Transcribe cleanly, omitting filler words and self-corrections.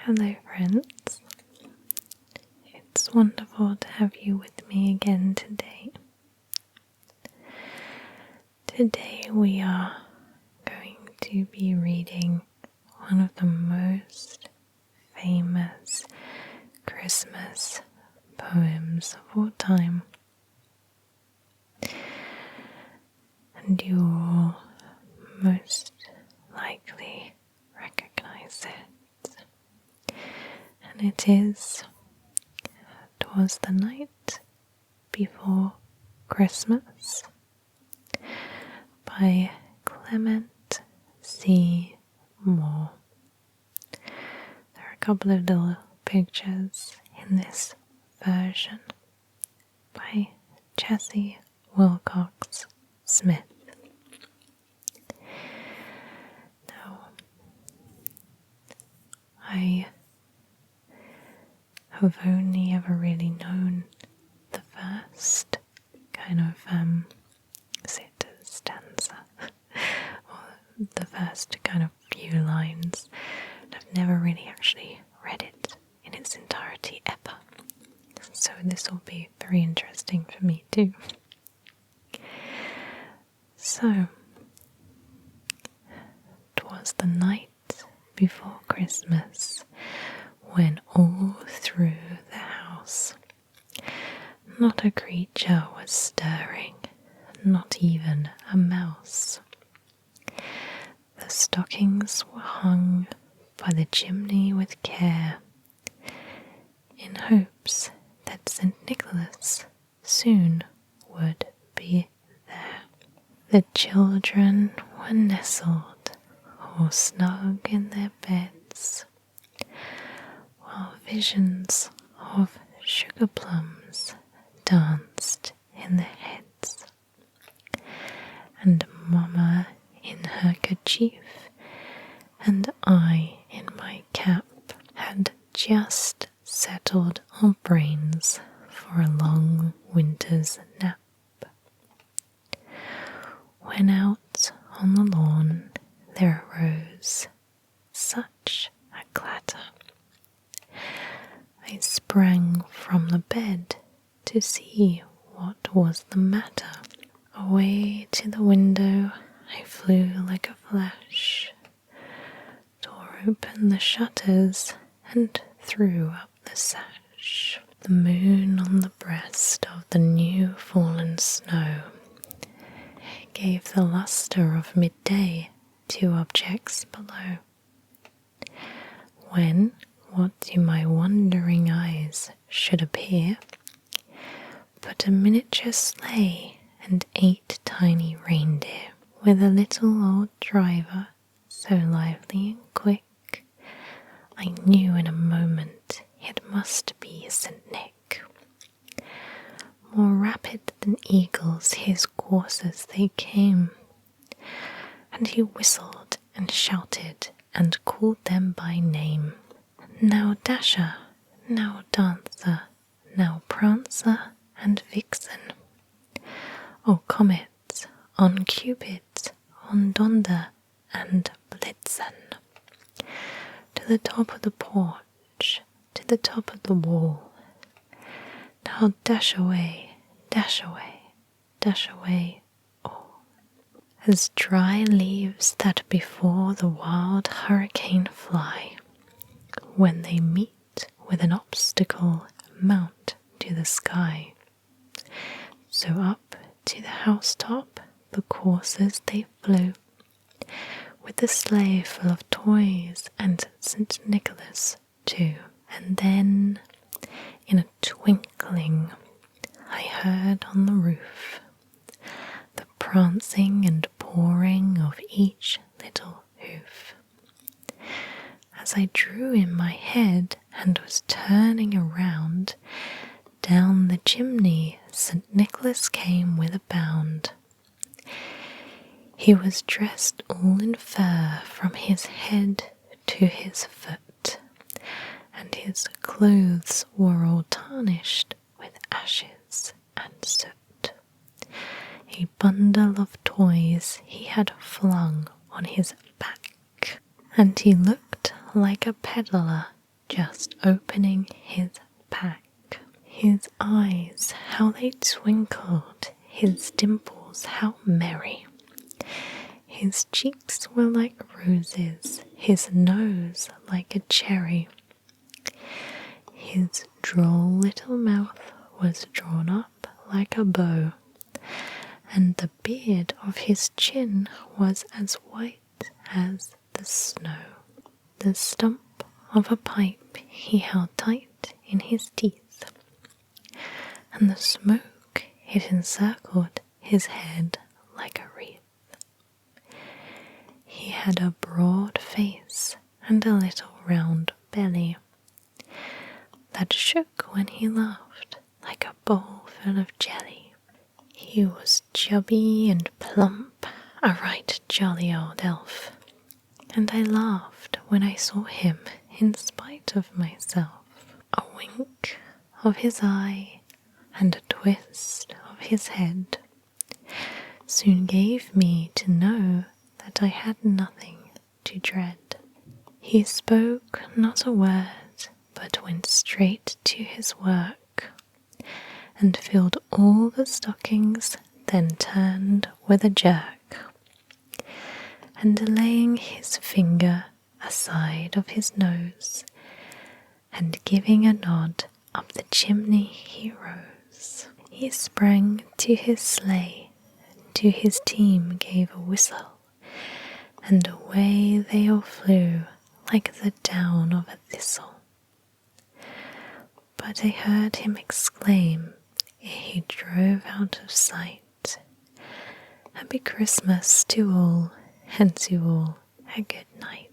Hello friends, it's wonderful to have you with me again today. Today we are going to be reading one of the most famous Christmas poems of all time. And you will most likely recognize it. And it is "'Twas the Night Before Christmas" by Clement C. Moore. There are a couple of little pictures in this version by Jessie Wilcox Smith. Now, I have only ever really known the first kind of stanza, or the first kind of few lines. I've never really actually read it in its entirety ever, so this will be very interesting for me too. So, 'twas the night before Christmas, when all through the house not a creature was stirring, not even a mouse. The stockings were hung by the chimney with care, in hopes that St. Nicholas soon would be there. The children were nestled all snug in their beds, while visions of sugar plums danced in their heads, and Mamma in her kerchief and I in my cap had just settled our brains for a long winter's nap, when out on the lawn there arose such a clatter. I sprang from the bed to see what was the matter. Away to the window I flew like a flash, tore open the shutters and threw up the sash. The moon on the breast of the new fallen snow gave the lustre of midday to objects below, when what to my wondering eyes should appear but a miniature sleigh and 8 tiny reindeer, with a little old driver so lively and quick, I knew in a moment it must be St. Nick. More rapid than eagles his coursers they came, and he whistled and shouted and called them by name. Now Dasher, now Dancer, now Prancer and Vixen. O Comet, on Cupid, on Donder and Blitzen. To the top of the porch, to the top of the wall. Now dash away, dash away, dash away all. As dry leaves that before the wild hurricane fly, when they meet with an obstacle mount to the sky. So up to the housetop the coursers they flew, with the sleigh full of toys and St. Nicholas too. And then, in a twinkling, I heard on the roof the prancing and pawing of each little hoof. As I drew in my head and was turning around, down the chimney St. Nicholas came with a bound. He was dressed all in fur from his head to his foot, and his clothes were all tarnished with ashes and soot. A bundle of toys he had flung on his back, and he looked like a peddler just opening his pack. His eyes, how they twinkled, his dimples, how merry. His cheeks were like roses, his nose like a cherry. His droll little mouth was drawn up like a bow, and the beard of his chin was as white as the snow. The stump of a pipe he held tight in his teeth, and the smoke it encircled his head like a wreath. He had a broad face and a little round belly that shook when he laughed like a bowl full of jelly. He was chubby and plump, a right jolly old elf, and I laughed when I saw him in spite of myself. A wink of his eye and a twist of his head soon gave me to know that I had nothing to dread. He spoke not a word, but went straight to his work, and filled all the stockings, then turned with a jerk, and laying his finger aside of his nose, and giving a nod up the chimney he rose. He sprang to his sleigh, to his team gave a whistle, and away they all flew like the down of a thistle. But I heard him exclaim, ere he drove out of sight, "Happy Christmas to all, and to all a good night."